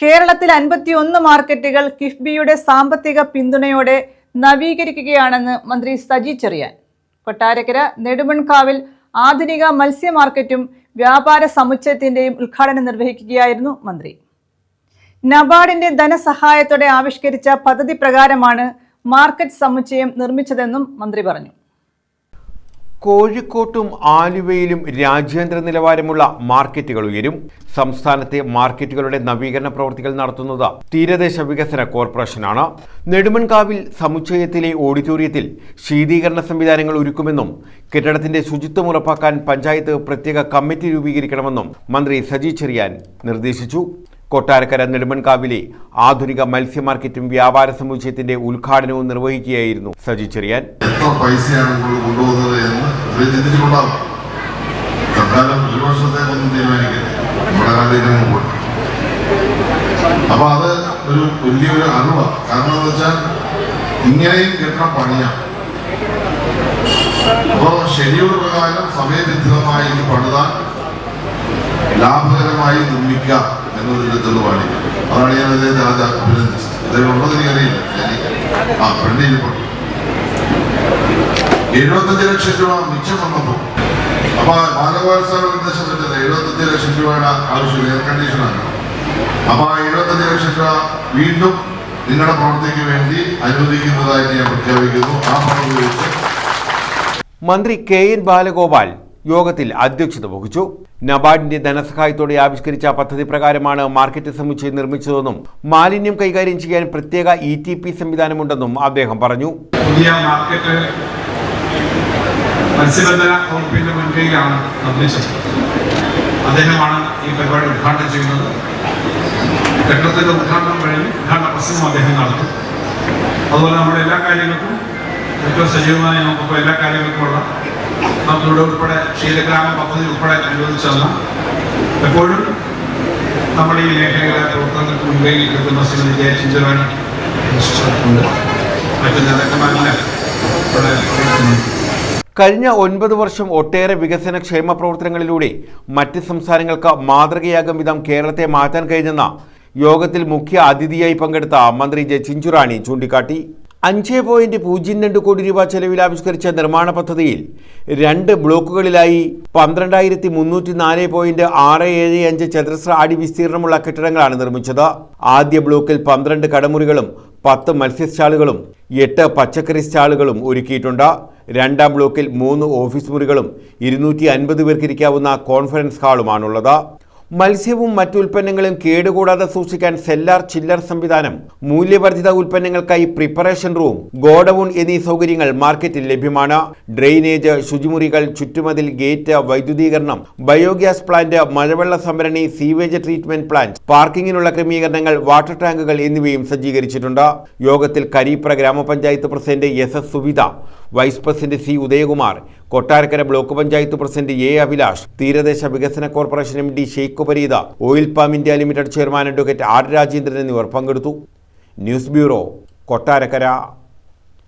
കേരളത്തിൽ 51 മാർക്കറ്റുകൾ കിഫ്ബിയുടെ സാമ്പത്തിക പിന്തുണയോടെ നവീകരിക്കുകയാണെന്ന് മന്ത്രി സജി ചെറിയാൻ. കൊട്ടാരക്കര നെടുമൺകാവിൽ ആധുനിക മത്സ്യ മാർക്കറ്റും വ്യാപാര സമുച്ചയത്തിന്റെയും ഉദ്ഘാടനം നിർവഹിക്കുകയായിരുന്നു മന്ത്രി. നബാർഡിന്റെ ധനസഹായത്തോടെ ആവിഷ്കരിച്ച പദ്ധതി പ്രകാരമാണ് മാർക്കറ്റ് സമുച്ചയം നിർമ്മിച്ചതെന്നും മന്ത്രി പറഞ്ഞു. കോഴിക്കോട്ടും ആലുവയിലും രാജ്യാന്തര നിലവാരമുള്ള മാർക്കറ്റുകൾ ഉയരും. സംസ്ഥാനത്തെ മാർക്കറ്റുകളുടെ നവീകരണ പ്രവൃത്തികൾ നടത്തുന്നത് തീരദേശ വികസന കോർപ്പറേഷനാണ്. നെടുമൺകാവിൽ സമുച്ചയത്തിലെ ഓഡിറ്റോറിയത്തിൽ ശീതീകരണ സംവിധാനങ്ങൾ ഒരുക്കുമെന്നും കെട്ടിടത്തിന്റെ ശുചിത്വം ഉറപ്പാക്കാൻ പഞ്ചായത്ത് പ്രത്യേക കമ്മിറ്റി രൂപീകരിക്കണമെന്നും മന്ത്രി സജി ചെറിയാൻ നിർദ്ദേശിച്ചു. കൊട്ടാരക്കര നെടുമൺകാവിലെ ആധുനിക മത്സ്യ മാർക്കറ്റും വ്യാപാര സമുച്ചയത്തിന്റെ ഉദ്ഘാടനവും നിർവഹിക്കുകയായിരുന്നു സജി ചെറിയാൻ. അപ്പൊ അത് ഒരു വലിയൊരു അറിവാണ്. കാരണം എന്ന് വെച്ചാൽ ഇങ്ങനെയും കെട്ടണം പണിയാം. അപ്പോ ഷെഡ്യൂൾ പ്രകാരം സമയബന്ധിതമായി ഇത് പണിതാൽ ലാഭകരമായി നിർമ്മിക്കാം എന്നതിന്റെ തെളിവാണ്. അതാണ് ഞാൻ അദ്ദേഹത്തെ ആദ്യം അഭിനന്ദിച്ചത്. അദ്ദേഹം ഉള്ളത് എനിക്കറിയില്ല. പെണ്ണിരിപ്പുണ്ട് 75 ലക്ഷം രൂപ മിച്ചം വന്നപ്പോൾ അപ്പൊ ബാലഗോപാൽ സാർ നിർദ്ദേശം വെച്ചത് 75 ലക്ഷം രൂപയുടെ ആവശ്യം എയർ കണ്ടീഷനാണ്. അപ്പൊ ആ 75 ലക്ഷം രൂപ വീണ്ടും നിങ്ങളുടെ പ്രവൃത്തിക്ക് വേണ്ടി അനുവദിക്കുന്നതായിട്ട് ഞാൻ പ്രഖ്യാപിക്കുന്നു. ആ പണം ഉപയോഗിച്ച് മന്ത്രി KN ബാലഗോപാൽ യോഗത്തിൽ അധ്യക്ഷത വഹിച്ചു. നബാർഡിന്റെ ധനസഹായത്തോടെ ആവിഷ്കരിച്ച പദ്ധതി പ്രകാരമാണ് മാർക്കറ്റ് സമുച്ചയം നിർമ്മിച്ചതെന്നും മാലിന്യം കൈകാര്യം ചെയ്യാൻ പ്രത്യേക ETP സംവിധാനമുണ്ടെന്നും അദ്ദേഹം പറഞ്ഞു. പുതിയ മാർക്കറ്റ് മത്സ്യബന്ധന വകുപ്പിന്റെ മുൻകൈയിലാണ് നിർമ്മിച്ചത്. അദ്ദേഹമാണ് ഈ പരിപാടി ഉദ്ഘാടനം ചെയ്യുന്നത്. കെട്ടിടത്തിന്റെ ഉദ്ഘാടനം കഴിഞ്ഞ് ഉദ്ഘാടന പ്രസംഗം അദ്ദേഹം നടത്തും. അതുപോലെ നമ്മുടെ എല്ലാ കാര്യങ്ങൾക്കും ഏറ്റവും സജീവമായി നമുക്കിപ്പോൾ എല്ലാ കാര്യങ്ങൾക്കുമുള്ള നമുക്കിവിടെ ഉൾപ്പെടെ ക്ഷീരഗ്രാമ പദ്ധതി ഉൾപ്പെടെ അനുവദിച്ചല്ല എപ്പോഴും നമ്മുടെ ഈ മേഖലയിലെ പ്രവർത്തനങ്ങൾക്ക് മുൻകൈ എടുക്കുന്ന ശ്രീമതി ചിന്തരാൻ മറ്റു നേതാക്കന്മാരെല്ലാം ഇവിടെ. കഴിഞ്ഞ 9 വർഷം ഒട്ടേറെ വികസന ക്ഷേമ പ്രവർത്തനങ്ങളിലൂടെ മറ്റ് സംസ്ഥാനങ്ങൾക്ക് മാതൃകയാകും വിധം കേരളത്തെ മാറ്റാൻ കഴിഞ്ഞെന്ന യോഗത്തിൽ മുഖ്യ അതിഥിയായി പങ്കെടുത്ത മന്ത്രി ജെ ചിഞ്ചുറാണി ചൂണ്ടിക്കാട്ടി. 5.02 കോടി രൂപ ചെലവിൽ ആവിഷ്കരിച്ച നിർമ്മാണ പദ്ധതിയിൽ 2 ബ്ലോക്കുകളിലായി 12,304.675 ചതുരശ്ര അടി വിസ്തീർണമുള്ള കെട്ടിടങ്ങളാണ് നിർമ്മിച്ചത്. ആദ്യ ബ്ലോക്കിൽ 12 കടമുറികളും 10 മത്സ്യ സ്റ്റാളുകളും 8 പച്ചക്കറി സ്റ്റാളുകളും ഒരുക്കിയിട്ടുണ്ട്. രണ്ടാം ബ്ലോക്കിൽ 3 ഓഫീസ് മുറികളും 250 പേർക്കിരിക്കാവുന്ന കോൺഫറൻസ് ഹാളുമാണുള്ളത്. മത്സ്യവും മറ്റു ഉൽപ്പന്നങ്ങളും കേടുകൂടാതെ സൂക്ഷിക്കാൻ സെല്ലാർ ചില്ലർ സംവിധാനം, മൂല്യവർദ്ധിത ഉൽപ്പന്നങ്ങൾക്കായി പ്രിപ്പറേഷൻ റൂം, ഗോഡൌൺ എന്നീ സൗകര്യങ്ങൾ മാർക്കറ്റിൽ ലഭ്യമാണ്. ഡ്രെയിനേജ്, ശുചിമുറികൾ, ചുറ്റുമതിൽ, ഗേറ്റ്, വൈദ്യുതീകരണം, ബയോഗ്യാസ് പ്ലാന്റ്, മഴവെള്ള സംഭരണി, സീവേജ് ട്രീറ്റ്മെന്റ് പ്ലാന്റ്, പാർക്കിങ്ങിനുള്ള ക്രമീകരണങ്ങൾ, വാട്ടർ ടാങ്കുകൾ എന്നിവയും സജ്ജീകരിച്ചിട്ടുണ്ട്. യോഗത്തിൽ കരീപ്ര ഗ്രാമപഞ്ചായത്ത് president SS Suvitha, vice president C Udayakumar, Kottarakkara block panchayat president A Abhilash, തീരദേശ വികസന corporation MD Sheikh Pareeda, oil palm India limited chairman advocate R Rajendran എന്നിവർ പങ്കെടുത്തു. News bureau, Kottarakkara.